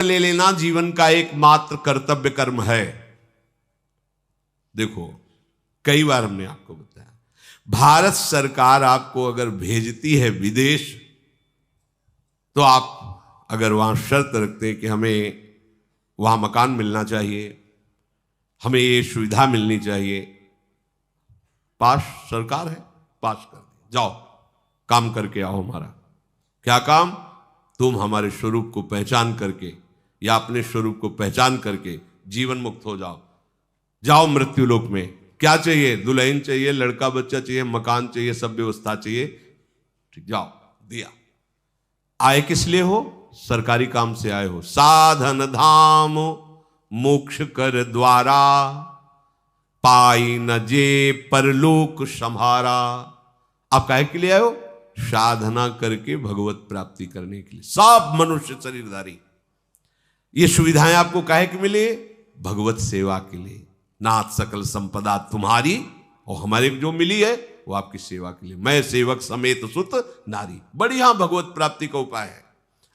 ले लेना जीवन का एकमात्र कर्तव्य कर्म है। देखो, कई बार हमने आपको बताया, भारत सरकार आपको अगर भेजती है विदेश, तो आप अगर वहां शर्त रखते हैं कि हमें वहां मकान मिलना चाहिए, हमें ये सुविधा मिलनी चाहिए, पास सरकार है, पास कर दे, जाओ काम करके आओ। हमारा क्या काम? तुम हमारे स्वरूप को पहचान करके या अपने स्वरूप को पहचान करके जीवन मुक्त हो जाओ। जाओ मृत्यु लोक में। क्या चाहिए? दुल्हन चाहिए, लड़का बच्चा चाहिए, मकान चाहिए, सब व्यवस्था चाहिए, ठीक, जाओ, दिया। आए किस लिए हो? सरकारी काम से आए हो। साधन धाम मोक्ष कर द्वारा, पाई न जे परलोक संहारा। आप काहे के लिए आए हो? साधना करके भगवत प्राप्ति करने के लिए। सब मनुष्य शरीरधारी ये सुविधाएं आपको काहे के मिले? भगवत सेवा के लिए। नाथ सकल संपदा तुम्हारी, और हमारे जो मिली है वो आपकी सेवा के लिए। मैं सेवक समेत सुत नारी। बढ़िया भगवत प्राप्ति का उपाय है।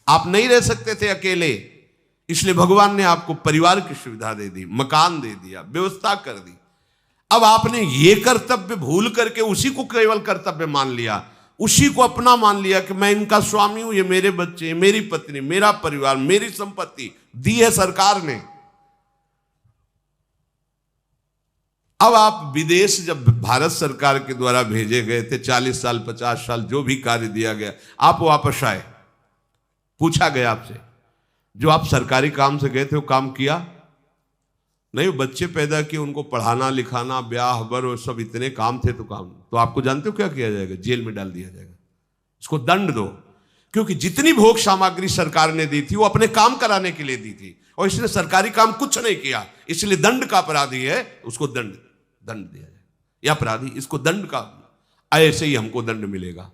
आप नहीं रह सकते थे अकेले, इसलिए भगवान ने आपको परिवार की सुविधा दे दी, मकान दे दिया, व्यवस्था कर दी। अब आपने ये कर्तव्य भूल करके उसी को केवल कर्तव्य मान लिया, उसी को अपना मान लिया कि मैं इनका स्वामी हूं, ये मेरे बच्चे, मेरी पत्नी, मेरा परिवार, मेरी संपत्ति दी है सरकार ने। अब आप विदेश जब भारत सरकार के द्वारा भेजे गए थे, 40 साल 50 साल जो भी कार्य दिया गया, आप वापस आए, पूछा गया आपसे, जो आप सरकारी काम से गए थे वो काम किया? नहीं, बच्चे पैदा किए, उनको पढ़ाना लिखाना, ब्याह बर और सब इतने काम थे, तो आपको जानते हो क्या किया जाएगा? जेल में डाल दिया जाएगा। इसको दंड दो, क्योंकि जितनी भोग सामग्री सरकार ने दी थी वो अपने काम कराने के लिए दी थी, और इसने सरकारी काम कुछ नहीं किया, इसलिए दंड का अपराधी है, उसको दंड दिया जाए। यह अपराधी, इसको दंड का, ऐसे ही हमको दंड मिलेगा।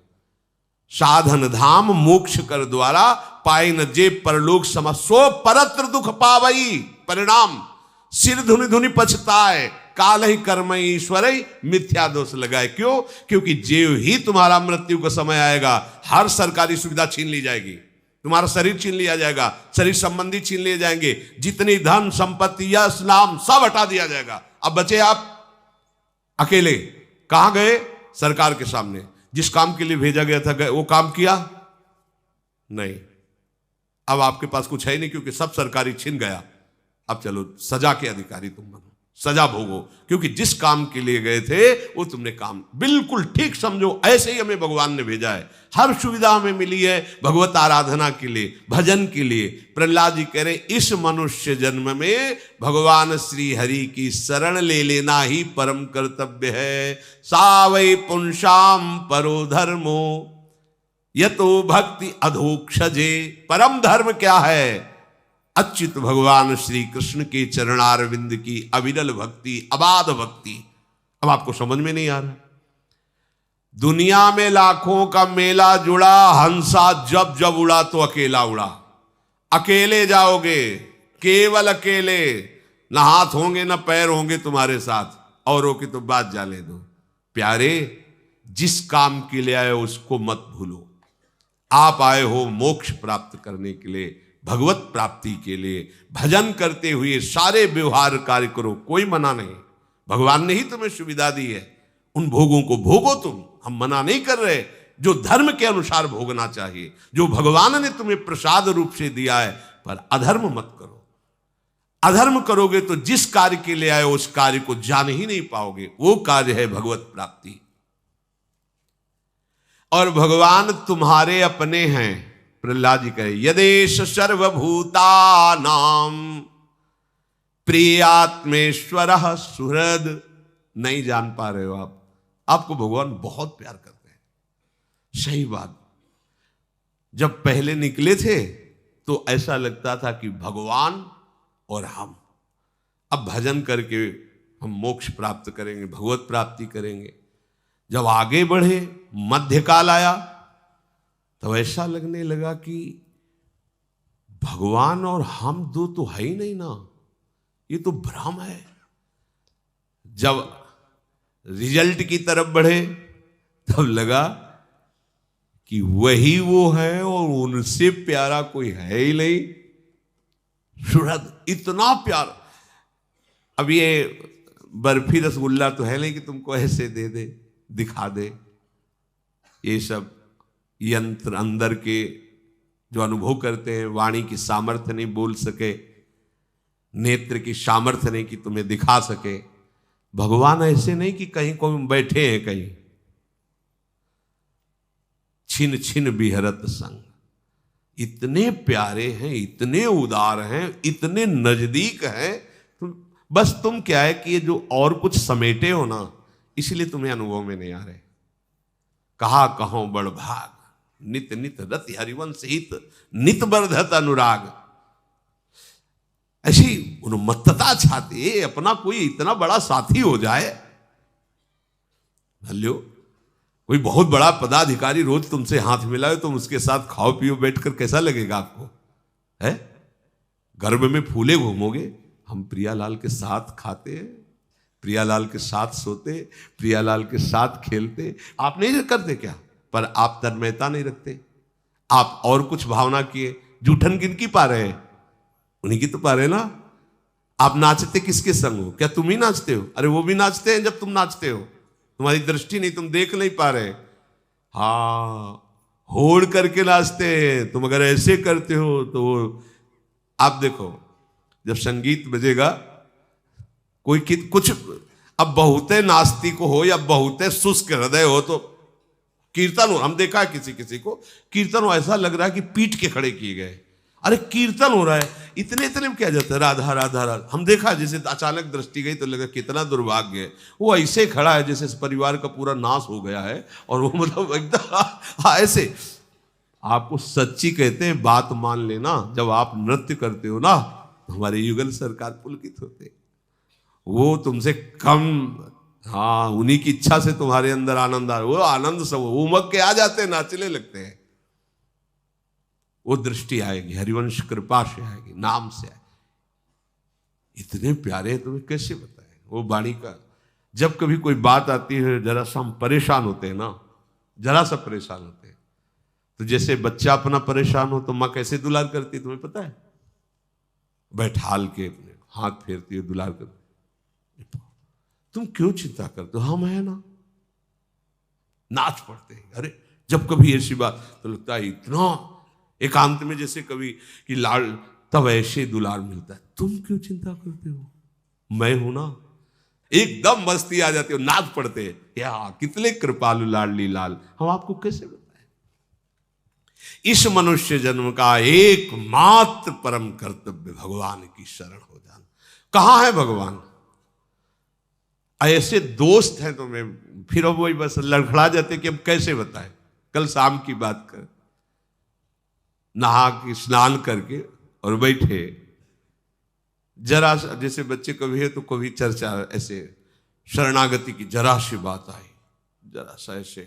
साधन धाम मोक्ष कर द्वारा, पाई न जे परलोक सम, सो परत्र दुख पावई। परिणाम सिर धुनि धुनि पछताए, काल ही कर्म ईश्वर मिथ्या दोष लगाए। क्यों? क्योंकि जो ही तुम्हारा मृत्यु का समय आएगा, हर सरकारी सुविधा छीन ली जाएगी, तुम्हारा शरीर छीन लिया जाएगा, शरीर संबंधी छीन लिए जाएंगे, जितनी धन संपत्ति यश नाम सब हटा दिया जाएगा। अब बचे आप अकेले। कहां गए? सरकार के सामने। जिस काम के लिए भेजा गया था, गए, वो काम किया नहीं। अब आपके पास कुछ है नहीं, क्योंकि सब सरकारी छीन गया। अब चलो सजा के अधिकारी तुम बनो, सजा भोगो, क्योंकि जिस काम के लिए गए थे वो तुमने काम बिल्कुल ठीक समझो। ऐसे ही हमें भगवान ने भेजा है, हर सुविधा हमें मिली है भगवत आराधना के लिए, भजन के लिए। प्रहलाद जी कह रहे, इस मनुष्य जन्म में भगवान श्री हरि की शरण ले लेना ही परम कर्तव्य है। सावै पुंसाम परो धर्मो यतो भक्ति अधोक्षजे। परम धर्म क्या है? अच्युत भगवान श्री कृष्ण के चरणारविंद की अविरल भक्ति, अबाध भक्ति। अब आपको समझ में नहीं आ रहा? दुनिया में लाखों का मेला जुड़ा, हंसा जब जब उड़ा तो अकेला उड़ा। अकेले जाओगे, केवल अकेले, ना हाथ होंगे ना पैर होंगे तुम्हारे साथ, औरों की तो बात जाने दो। प्यारे, जिस काम के लिए आए उसको मत भूलो। आप आए हो मोक्ष प्राप्त करने के लिए, भगवत प्राप्ति के लिए। भजन करते हुए सारे व्यवहार कार्य करो, कोई मना नहीं। भगवान ने ही तुम्हें सुविधा दी है, उन भोगों को भोगो तुम, हम मना नहीं कर रहे। जो धर्म के अनुसार भोगना चाहिए, जो भगवान ने तुम्हें प्रसाद रूप से दिया है, पर अधर्म मत करो। अधर्म करोगे तो जिस कार्य के लिए आए उस कार्य को जान ही नहीं पाओगे। वो कार्य है भगवत प्राप्ति। और भगवान तुम्हारे अपने हैं। प्रहलाद जी कहे, यदेश सर्वभूतानां प्रियात्मेश्वर सुहृद। नहीं जान पा रहे हो आप, आपको भगवान बहुत प्यार करते हैं। सही बात, जब पहले निकले थे तो ऐसा लगता था कि भगवान और हम, अब भजन करके हम मोक्ष प्राप्त करेंगे, भगवत प्राप्ति करेंगे। जब आगे बढ़े, मध्यकाल आया, तो ऐसा लगने लगा कि भगवान और हम दो तो है ही नहीं ना, ये तो भ्रम है। जब रिजल्ट की तरफ बढ़े तब लगा कि वही वो है और उनसे प्यारा कोई है ही नहीं। सुहृद, इतना प्यार। अब ये बर्फी रसगुल्ला तो है नहीं कि तुमको ऐसे दे दे, दिखा दे। ये सब यंत्र अंदर के जो अनुभव करते हैं, वाणी की सामर्थ्य नहीं बोल सके, नेत्र की सामर्थ्य नहीं कि तुम्हें दिखा सके। भगवान ऐसे नहीं कि कहीं को बैठे हैं कहीं, छिन छिन बिहरत संग, इतने प्यारे हैं, इतने उदार हैं, इतने नजदीक हैं। बस तुम क्या है कि ये जो और कुछ समेटे हो ना, इसलिए तुम्हें अनुभव में नहीं आ रहे। कहा कहो बड़ भाग, नित नित रति हरिवंश हित, नित बरधत अनुराग। ऐसी उन्मत्तता छाती है, अपना कोई इतना बड़ा साथी हो जाए। भल्यो, कोई बहुत बड़ा पदाधिकारी रोज तुमसे हाथ मिलाए, तुम उसके साथ खाओ पियो बैठकर, कैसा लगेगा आपको? है गर्भ में फूले घूमोगे। हम प्रियालाल के साथ खाते हैं, प्रियालाल के साथ सोते, प्रियालाल के साथ खेलते। आप नहीं करते क्या? पर आप तन्मयता नहीं रखते। आप और कुछ भावना किए, जूठन किनकी पा रहे हैं? उन्हीं की तो पा रहे ना। आप नाचते किसके संग हो? क्या तुम ही नाचते हो? अरे वो भी नाचते हैं जब तुम नाचते हो, तुम्हारी दृष्टि नहीं, तुम देख नहीं पा रहे। हाँ, होड़ करके नाचते हैं। तुम अगर ऐसे करते हो तो आप देखो, जब संगीत बजेगा, कोई कुछ, अब बहुते नास्तिक हो या बहुते शुष्क हृदय हो तो कीर्तन हो, हम देखा है किसी किसी को कीर्तन हो, ऐसा लग रहा है कि पीट के खड़े किए गए। अरे कीर्तन हो रहा है, इतने इतने में क्या जाता है, राधा राधा राधा। हम देखा जैसे अचानक दृष्टि गई तो लगा कितना दुर्भाग्य है, वो ऐसे खड़ा है जैसे परिवार का पूरा नाश हो गया है। और वो मतलब एकदम ऐसे। आपको सच्ची कहते हैं, बात मान लेना, जब आप नृत्य करते हो ना, हमारे युगल सरकार पुलकित होते, वो तुमसे कम। हाँ, उन्हीं की इच्छा से तुम्हारे अंदर आनंद आ रहा, वो आनंद सब उमग के आ जाते हैं, नाचने लगते हैं। वो दृष्टि आएगी, हरिवंश कृपा से आएगी, नाम से आएगी। इतने प्यारे हैं, तुम्हें कैसे बताएं वो वाणी का। जब कभी कोई बात आती है, जरा सा हम परेशान होते हैं ना, जरा सा परेशान होते हैं, तो जैसे बच्चा अपना परेशान हो तो माँ कैसे दुलार करती है, तुम्हें पता है? बैठाल के अपने हाथ फेरती है, दुलार करती। तुम क्यों चिंता करते हो, हम है ना। नाच पड़ते हैं। अरे जब कभी ऐसी बात तो लगता है इतना एकांत में, जैसे कभी कि लाल, तब ऐसे दुलार मिलता है। तुम क्यों चिंता करते हो, मैं हूं ना। एकदम मस्ती आ जाती हो, नाच पड़ते हैं। या कितने कृपालु लाडली लाल। हम आपको कैसे बताएं? इस मनुष्य जन्म का एकमात्र परम कर्तव्य भगवान की शरण हो जाना। कहां है भगवान? ऐसे दोस्त हैं तुम्हें, फिर अब वही बस लड़खड़ा जाते कि अब कैसे बताएं। कल शाम की बात कर, नहा के स्नान करके और बैठे, जरा जैसे बच्चे कभी है तो कभी चर्चा ऐसे शरणागति की, जरा सी बात आई, जरा सा ऐसे,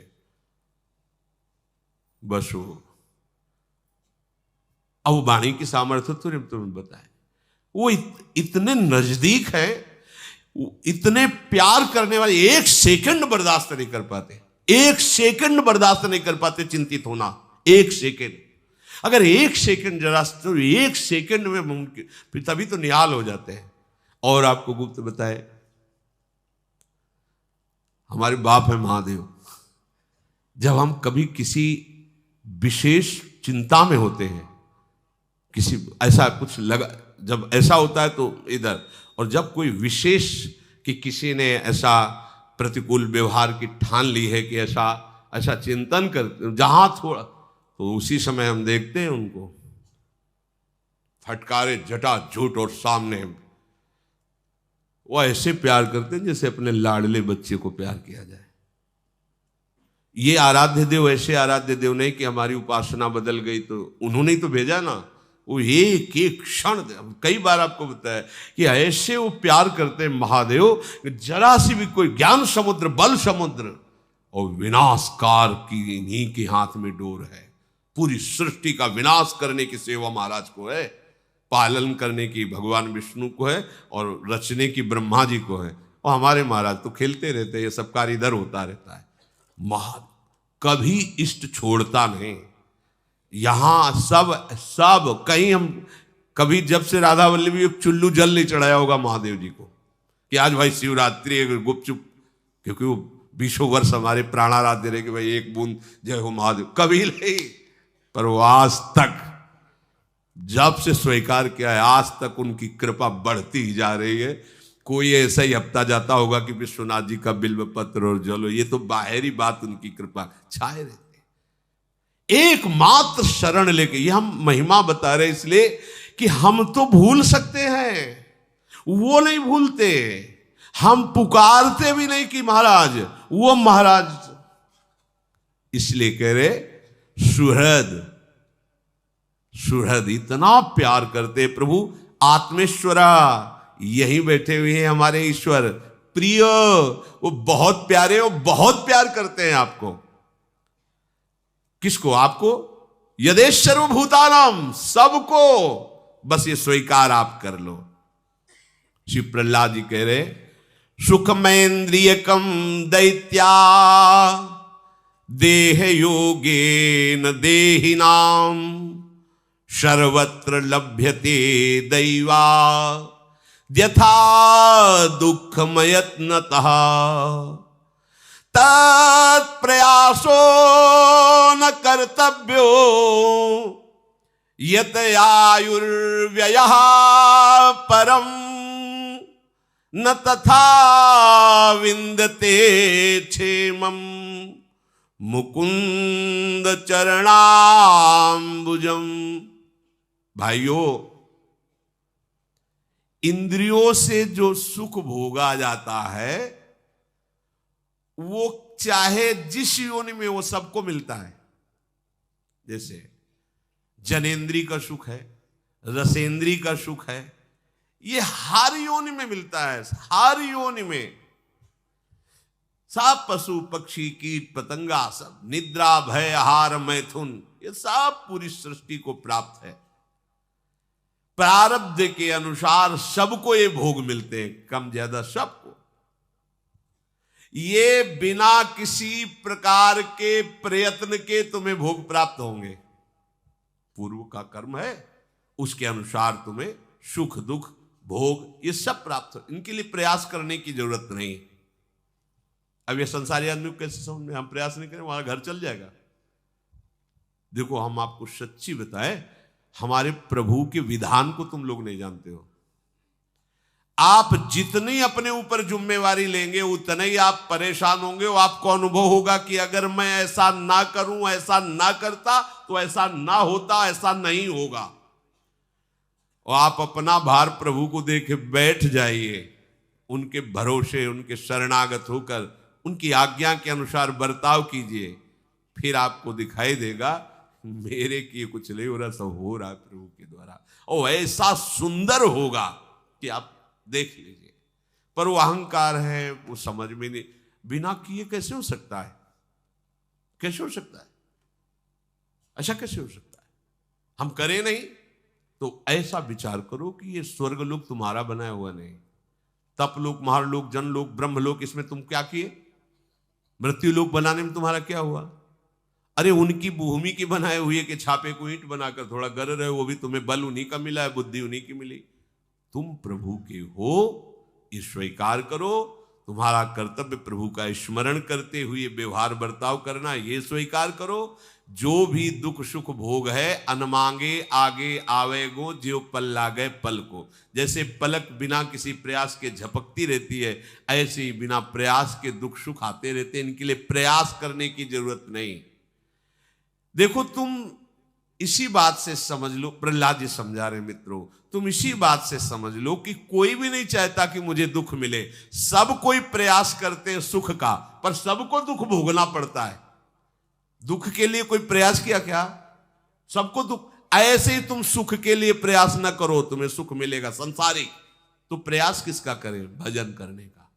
बस वो अब वाणी की सामर्थ्य तो तुम्हें बताए। वो इतने नजदीक है, इतने प्यार करने वाले, एक सेकंड बर्दाश्त नहीं कर पाते, एक सेकंड बर्दाश्त नहीं कर पाते चिंतित होना। एक सेकंड, अगर एक सेकंड जरा, तो एक सेकंड में मुमकिन, फिर तभी तो निहाल हो जाते हैं। और आपको गुप्त बताए, हमारे बाप है महादेव, जब हम कभी किसी विशेष चिंता में होते हैं, किसी ऐसा कुछ लगा, जब ऐसा होता है तो इधर, और जब कोई विशेष कि किसी ने ऐसा प्रतिकूल व्यवहार की ठान ली है कि ऐसा ऐसा चिंतन कर, जहां थोड़ा, तो उसी समय हम देखते हैं उनको फटकारे जटा झूठ और सामने वो ऐसे प्यार करते हैं जैसे अपने लाडले बच्चे को प्यार किया जाए। ये आराध्य देव ऐसे आराध्य देव नहीं कि हमारी उपासना बदल गई तो उन्होंने ही तो भेजा ना। वो एक एक क्षण, कई बार आपको बताया कि ऐसे वो प्यार करते हैं महादेव, जरा सी भी कोई ज्ञान समुद्र, बल समुद्र और विनाशकार की इन्हीं के हाथ में डोर है। पूरी सृष्टि का विनाश करने की सेवा महाराज को है, पालन करने की भगवान विष्णु को है और रचने की ब्रह्मा जी को है। और हमारे महाराज तो खेलते रहते हैं, ये सब कार्य इधर होता रहता है। कभी इष्ट छोड़ता नहीं। यहां सब कहीं हम कभी जब से राधा वल्लभी एक चुल्लू जल नहीं चढ़ाया होगा महादेव जी को कि आज भाई शिवरात्रि है गुपचुप, क्योंकि वो 20 वर्ष हमारे प्राणाराध्य रहे कि भाई एक बूंद जय हो महादेव, कभी नहीं। पर वो आज तक जब से स्वीकार किया है आज तक उनकी कृपा बढ़ती ही जा रही है। कोई ऐसा ही हफ्ता जाता होगा कि विश्वनाथ जी का बिल्व पत्र और जलो, ये तो बाहरी बात, उनकी कृपा छाए रहते। एकमात्र शरण लेके, ये हम महिमा बता रहे इसलिए कि हम तो भूल सकते हैं, वो नहीं भूलते। हम पुकारते भी नहीं कि महाराज, वो महाराज। इसलिए कह रहे सुहृद, सुहृद इतना प्यार करते प्रभु। आत्मेश्वरा, यहीं बैठे हुए हैं हमारे ईश्वर प्रिय, वो बहुत प्यारे, वो बहुत प्यार करते हैं आपको। किसको? आपको। यदेश सर्वभूतानाम, सबको, बस ये स्वीकार आप कर लो। श्री प्रहलाद जी कह रहे सुखमेन्द्रियकम दैत्या देह योगेन देहिनाम सर्वत्र लभ्यते दैवा यथा दुःखमयत्नतः तत्प्रयासो न कर्तव्यो यत आयुर्व्ययः परम न तथा विन्दते क्षेमम् मुकुंद चरणाम्बुजम। भाइयों, इंद्रियों से जो सुख भोगा जाता है वो चाहे जिस योनि में, वो सबको मिलता है। जैसे जनेन्द्री का सुख है, रसेंद्री का सुख है, ये हर योनि में मिलता है, हर योनि में। सब पशु पक्षी कीट पतंगा, सब निद्रा भय आहार मैथुन, ये सब पूरी सृष्टि को प्राप्त है। प्रारब्ध के अनुसार सबको ये भोग मिलते हैं, कम ज्यादा सबको। ये बिना किसी प्रकार के प्रयत्न के तुम्हें भोग प्राप्त होंगे। पूर्व का कर्म है, उसके अनुसार तुम्हें सुख दुख भोग ये सब प्राप्त हो। इनके लिए प्रयास करने की जरूरत नहीं। अब ये संसारी आदमी को कैसे समझ में, हम प्रयास नहीं करें हमारा घर चल जाएगा। देखो, हम आपको सच्ची बताएं, हमारे प्रभु के विधान को तुम लोग नहीं जानते हो। आप जितनी अपने ऊपर जिम्मेवारी लेंगे उतने ही आप परेशान होंगे। वो आपको अनुभव होगा कि अगर मैं ऐसा ना करूं, ऐसा ना करता तो ऐसा ना होता, ऐसा नहीं होगा। और आप अपना भार प्रभु को देके बैठ जाइए, उनके भरोसे, उनके शरणागत होकर उनकी आज्ञा के अनुसार बर्ताव कीजिए, फिर आपको दिखाई देगा मेरे किए कुछ नहीं हो रहा, सब हो रहा है प्रभु के द्वारा। और ऐसा सुंदर होगा कि आप देख लीजिए। पर वो अहंकार है, वो समझ में नहीं, बिना किए कैसे हो सकता है? कैसे हो सकता है? ऐसा कैसे हो सकता है? हम करें नहीं तो ऐसा विचार करो कि ये स्वर्ग लोक तुम्हारा बनाया हुआ नहीं, तप लोक, महालोक, जनलोक, ब्रह्मलोक, इसमें तुम क्या किए? मृत्यु लोक बनाने में तुम्हारा क्या हुआ? अरे उनकी भूमि की बनाए हुए के छापे को ईंट बनाकर थोड़ा गर रहे हो, वो भी तुम्हें बल उन्हीं का मिला है, बुद्धि उन्हीं की मिली। तुम प्रभु के हो, ये स्वीकार करो। तुम्हारा कर्तव्य प्रभु का स्मरण करते हुए व्यवहार बर्ताव करना, ये स्वीकार करो। जो भी दुख सुख भोग है, अनमांगे आगे आवेगो ज्यो पल लागे पल को। जैसे पलक बिना किसी प्रयास के झपकती रहती है, ऐसे ही बिना प्रयास के दुख सुख आते रहते हैं। इनके लिए प्रयास करने की जरूरत नहीं। देखो, तुम इसी बात से समझ लो, प्रहलाद जी समझा रहे मित्रों, तुम इसी बात से समझ लो कि कोई भी नहीं चाहता कि मुझे दुख मिले। सब कोई प्रयास करते हैं सुख का, पर सबको दुख भोगना पड़ता है। दुख के लिए कोई प्रयास किया क्या? सबको दुख। ऐसे ही तुम सुख के लिए प्रयास न करो, तुम्हें सुख मिलेगा संसारिक। तो प्रयास किसका करें? भजन करने का।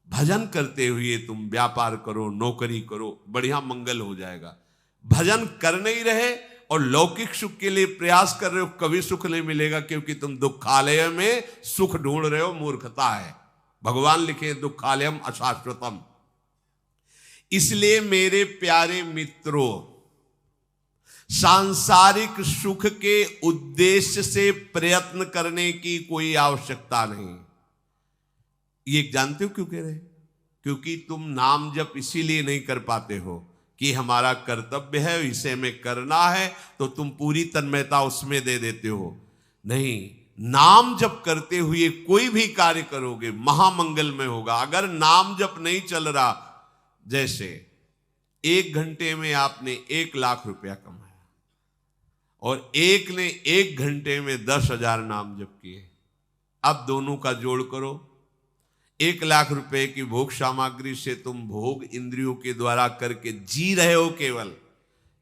भजन करते हुए तुम व्यापार करो, नौकरी करो, बढ़िया मंगल हो जाएगा। भजन कर नहीं रहे और लौकिक सुख के लिए प्रयास कर रहे हो, कभी सुख नहीं मिलेगा, क्योंकि तुम दुखालय में सुख ढूंढ रहे हो। मूर्खता है। भगवान लिखे दुखालयम अशाश्वतम। इसलिए मेरे प्यारे मित्रों, सांसारिक सुख के उद्देश्य से प्रयत्न करने की कोई आवश्यकता नहीं। ये जानते हो क्यों कह रहे? क्योंकि तुम नाम जप इसीलिए नहीं कर पाते हो कि हमारा कर्तव्य है, इसे हमें करना है, तो तुम पूरी तन्मयता उसमें दे देते हो। नहीं, नाम जप करते हुए कोई भी कार्य करोगे महामंगल में होगा। अगर नाम जप नहीं चल रहा, जैसे 1 घंटे में आपने 1 लाख रुपया कमाया और एक ने 1 घंटे में 10,000 नाम जप किए, अब दोनों का जोड़ करो। 1 लाख रुपए की भोग सामग्री से तुम भोग इंद्रियों के द्वारा करके जी रहे हो केवल,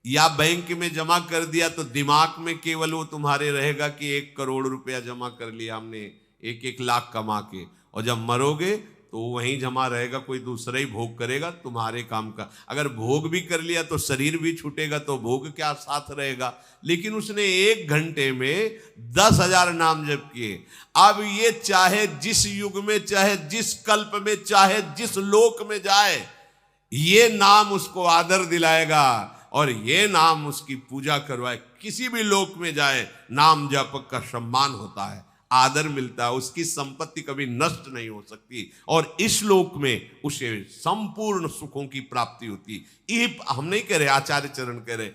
या बैंक में जमा कर दिया तो दिमाग में केवल वो तुम्हारे रहेगा कि 1 करोड़ रुपया जमा कर लिया हमने 1-1 लाख कमा के, और जब मरोगे तो वहीं जमा रहेगा, कोई दूसरा ही भोग करेगा तुम्हारे काम का। अगर भोग भी कर लिया तो शरीर भी छूटेगा, तो भोग क्या साथ रहेगा। लेकिन उसने 1 घंटे में 10,000 नाम जप किए। अब ये चाहे जिस युग में, चाहे जिस कल्प में, चाहे जिस लोक में जाए, ये नाम उसको आदर दिलाएगा और ये नाम उसकी पूजा करवाए। किसी भी लोक में जाए, नाम जप का सम्मान होता है, आदर मिलता है, उसकी संपत्ति कभी नष्ट नहीं हो सकती, और इस लोक में उसे संपूर्ण सुखों की प्राप्ति होती। यही हम नहीं कह रहे, आचार्य चरण कह रहे,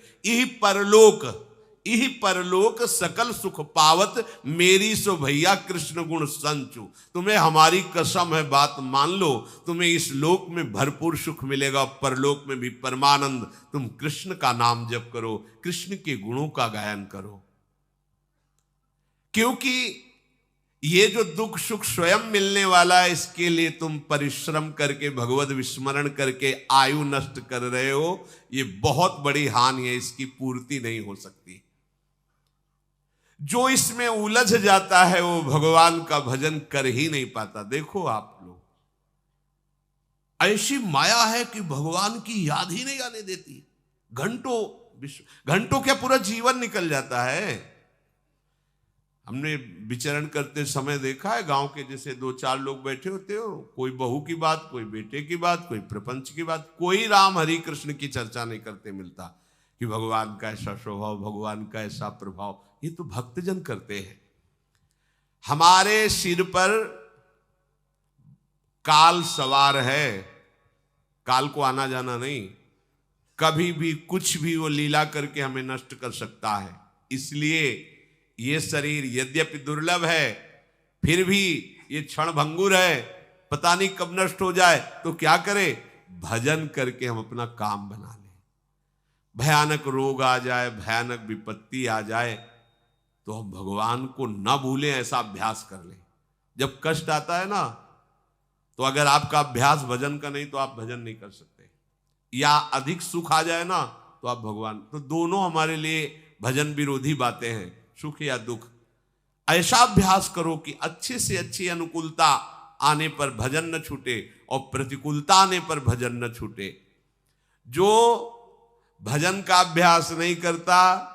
यही परलोक सकल सुख पावत, मेरी सो भैया कृष्ण गुण संचु। तुम्हें हमारी कसम है, बात मान लो, तुम्हें इस लोक में भरपूर सुख मिलेगा, परलोक में भी परमानंद। तुम कृष्ण का नाम जप करो, कृष्ण के गुणों का गायन करो, क्योंकि ये जो दुख सुख स्वयं मिलने वाला है, इसके लिए तुम परिश्रम करके भगवत विस्मरण करके आयु नष्ट कर रहे हो। ये बहुत बड़ी हानि है, इसकी पूर्ति नहीं हो सकती। जो इसमें उलझ जाता है वो भगवान का भजन कर ही नहीं पाता। देखो आप लोग, ऐसी माया है कि भगवान की याद ही नहीं आने देती। घंटों क्या पूरा जीवन निकल जाता है। हमने विचरण करते समय देखा है, गांव के जैसे 2-4 लोग बैठे होते हो, कोई बहू की बात, कोई बेटे की बात, कोई प्रपंच की बात, कोई राम हरि कृष्ण की चर्चा नहीं करते मिलता कि भगवान का ऐसा स्वभाव, भगवान का ऐसा प्रभाव। ये तो भक्तजन करते हैं। हमारे सिर पर काल सवार है, काल को आना जाना नहीं, कभी भी कुछ भी वो लीला करके हमें नष्ट कर सकता है। इसलिए ये शरीर यद्यपि दुर्लभ है, फिर भी ये क्षण भंगुर है, पता नहीं कब नष्ट हो जाए। तो क्या करें? भजन करके हम अपना काम बना लें। भयानक रोग आ जाए, भयानक विपत्ति आ जाए, तो हम भगवान को न भूलें, ऐसा अभ्यास कर लें। जब कष्ट आता है ना, तो अगर आपका अभ्यास भजन का नहीं तो आप भजन नहीं कर सकते। या अधिक सुख आ जाए ना, तो आप भगवान, तो दोनों हमारे लिए भजन विरोधी बातें हैं, सुख या दुख। ऐसा अभ्यास करो कि अच्छे से अच्छी अनुकूलता आने पर भजन न छूटे और प्रतिकूलता आने पर भजन न छूटे। जो भजन का अभ्यास नहीं करता,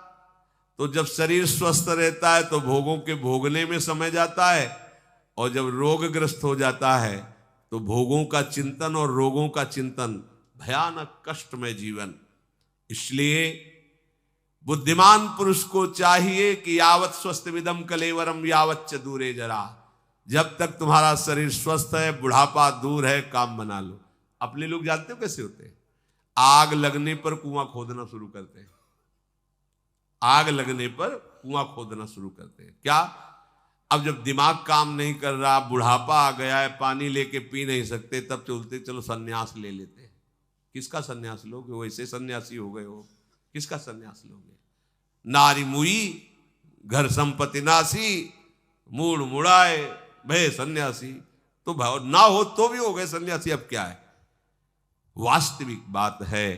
तो जब शरीर स्वस्थ रहता है तो भोगों के भोगने में समय जाता है, और जब रोगग्रस्त हो जाता है तो भोगों का चिंतन और रोगों का चिंतन, भयानक कष्टमय जीवन। इसलिए बुद्धिमान पुरुष को चाहिए कि यावत स्वस्थ विदम कलेवरम यावच्च दूरे जरा। जब तक तुम्हारा शरीर स्वस्थ है, बुढ़ापा दूर है, काम बना लो। अपने लोग जानते हो कैसे होते हैं? आग लगने पर कुआं खोदना शुरू करते हैं। आग लगने पर कुआं खोदना शुरू करते हैं। क्या? अब जब दिमाग काम नहीं कर रहा, बुढ़ापा आ गया है, पानी लेके पी नहीं सकते, तब चलते चलो सन्यास ले लेते हैं। किसका सन्यास लोगे? वैसे सन्यासी हो गए हो, किसका सन्यास लोगे? नारी मुई घर संपत्ति नासी, मूड मुड़ाए भय सन्यासी। तो भाव ना हो तो भी हो गए सन्यासी, अब क्या है? वास्तविक बात है,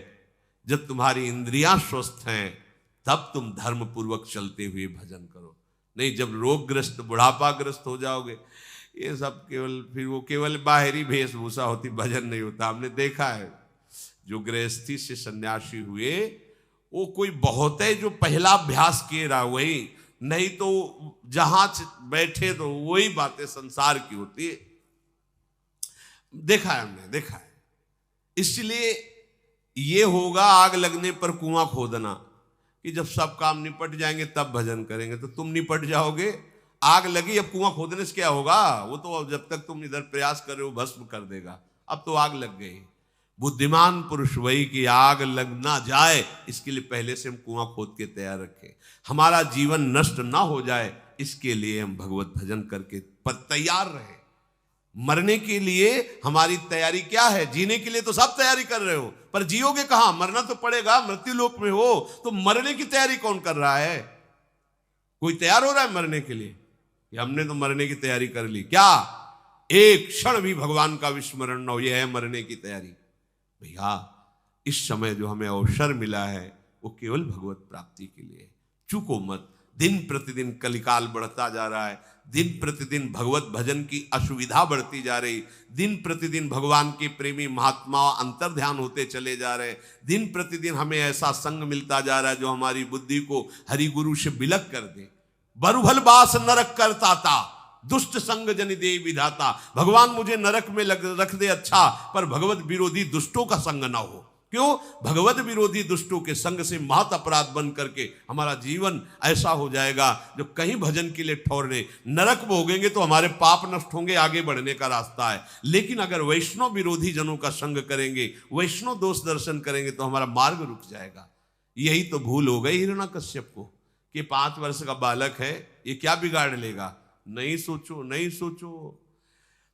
जब तुम्हारी इंद्रियां स्वस्थ हैं तब तुम धर्म पूर्वक चलते हुए भजन करो। नहीं, जब रोगग्रस्त बुढ़ापाग्रस्त हो जाओगे, ये सब केवल, फिर वो केवल बाहरी वेशभूषा होती, भजन नहीं होता। हमने देखा है जो गृहस्थी से सन्यासी हुए, वो कोई बहुत है जो पहला अभ्यास किए रहा वही, नहीं तो जहां बैठे तो वही बातें संसार की होती है। देखा है, हमने देखा है। इसलिए ये होगा आग लगने पर कुआं खोदना। कि जब सब काम निपट जाएंगे तब भजन करेंगे। तो तुम निपट जाओगे, आग लगी, अब कुआं खोदने से क्या होगा, वो तो जब तक तुम इधर प्रयास कर रहे हो भस्म कर देगा। अब तो आग लग गई। बुद्धिमान पुरुष वही कि आग लग ना जाए इसके लिए पहले से हम कुआं खोद के तैयार रखें। हमारा जीवन नष्ट ना हो जाए इसके लिए हम भगवत भजन करके पर तैयार रहे। मरने के लिए हमारी तैयारी क्या है? जीने के लिए तो सब तैयारी कर रहे हो, पर जियोगे कहां? मरना तो पड़ेगा, मृत्यु लोक में हो। तो मरने की तैयारी कौन कर रहा है? कोई तैयार हो रहा है मरने के लिए? हमने तो मरने की तैयारी कर ली, क्या एक क्षण भी भगवान का विस्मरण न हो, यह है मरने की तैयारी। भैया इस समय जो हमें अवसर मिला है वो केवल भगवत प्राप्ति के लिए। चूको मत। दिन प्रतिदिन कलिकाल बढ़ता जा रहा है, दिन प्रतिदिन भगवत भजन की असुविधा बढ़ती जा रही, दिन प्रतिदिन भगवान के प्रेमी महात्मा अंतर ध्यान होते चले जा रहे, दिन प्रतिदिन हमें ऐसा संग मिलता जा रहा है जो हमारी बुद्धि को हरि गुरु से बिलक कर दे। बरुभल बास नरक करता था, दुष्ट संग जनि दे विधाता। भगवान मुझे नरक में रख दे अच्छा, पर भगवत विरोधी दुष्टों का संग ना हो। क्यों? भगवत विरोधी दुष्टों के संग से महत अपराध बन करके हमारा जीवन ऐसा हो जाएगा जो कहीं भजन के लिए ठहरने, नरक भोगेंगे तो हमारे पाप नष्ट होंगे, आगे बढ़ने का रास्ता है। लेकिन अगर वैष्णव विरोधी जनों का संग करेंगे, वैष्णव दोष दर्शन करेंगे तो हमारा मार्ग रुक जाएगा। यही तो भूल हो गई हिरण्यकश्यप को कि 5 वर्ष का बालक है, ये क्या बिगाड़ लेगा। नहीं सोचो, नहीं सोचो।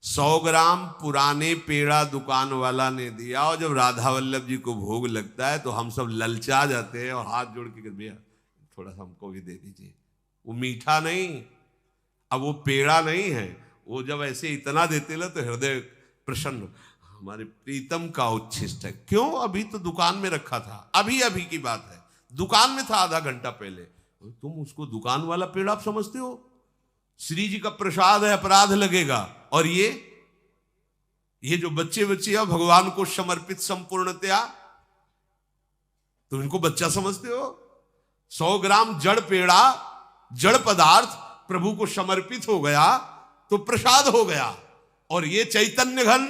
100 ग्राम पुराने पेड़ा दुकान वाला ने दिया और जब राधा वल्लभ जी को भोग लगता है तो हम सब ललचा जाते हैं और हाथ जोड़ के भैया थोड़ा सा हमको भी दे दीजिए। वो मीठा नहीं, अब वो पेड़ा नहीं है, वो जब ऐसे इतना देते ना तो हृदय प्रसन्न। हमारे प्रीतम का उच्छिष्ट है। क्यों? अभी तो दुकान में रखा था, अभी अभी की बात है, दुकान में था आधा घंटा पहले। तुम उसको दुकान वाला पेड़ा आप समझते हो? श्री जी का प्रसाद है, अपराध लगेगा। और ये जो बच्चे बच्चियां भगवान को समर्पित संपूर्णतया, तुम इनको बच्चा समझते हो? 100 ग्राम जड़ पेड़ा, जड़ पदार्थ प्रभु को समर्पित हो गया तो प्रसाद हो गया। और ये चैतन्य घन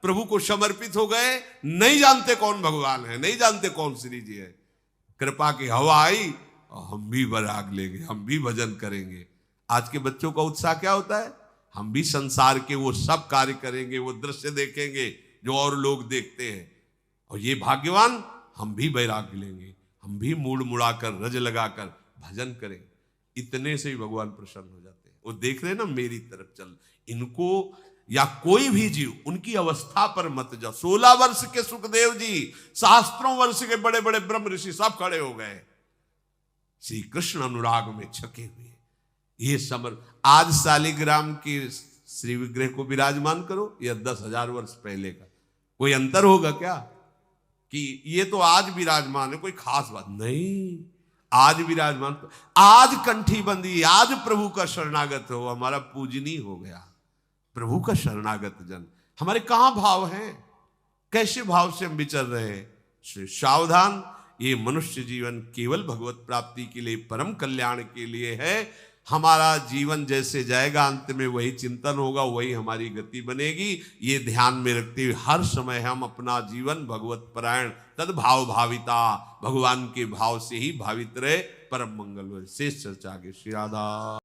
प्रभु को समर्पित हो गए, नहीं जानते कौन भगवान है, नहीं जानते कौन श्री जी है। कृपा की हवा आई और हम भी वैराग लेंगे, हम भी भजन करेंगे। आज के बच्चों का उत्साह क्या होता है? हम भी संसार के वो सब कार्य करेंगे, वो दृश्य देखेंगे जो और लोग देखते हैं। और ये भाग्यवान हम भी वैराग्य लेंगे, हम भी मुड़ मुड़ाकर रज लगाकर भजन करेंगे। इतने से ही भगवान प्रसन्न हो जाते हैं। वो देख रहे हैं ना, मेरी तरफ चल। इनको या कोई भी जीव उनकी अवस्था पर मत जाओ। 16 वर्ष के सुखदेव जी, सहस्त्रों वर्ष के बड़े बड़े ब्रह्म ऋषि सब खड़े हो गए श्री कृष्ण अनुराग में छके हुए। ये समर आज शालिग्राम की श्री विग्रह को विराजमान करो या 10,000 वर्ष पहले का, कोई अंतर होगा क्या? कि ये तो आज विराजमान है, कोई खास बात नहीं। आज विराजमान, आज कंठी बंदी, आज प्रभु का शरणागत हो, हमारा पूजनीय हो गया। प्रभु का शरणागत जन हमारे कहां भाव हैं? कैसे भाव से हम विचर रहे हैं? सावधान, ये मनुष्य जीवन केवल भगवत प्राप्ति के लिए, परम कल्याण के लिए है। हमारा जीवन जैसे जाएगा अंत में वही चिंतन होगा, वही हमारी गति बनेगी। ये ध्यान में रखते हुए हर समय हम अपना जीवन भगवत परायण तद भाव भाविता, भगवान के भाव से ही भावित रहे, परम मंगल हो। शेष चर्चा आगे। श्री राधा।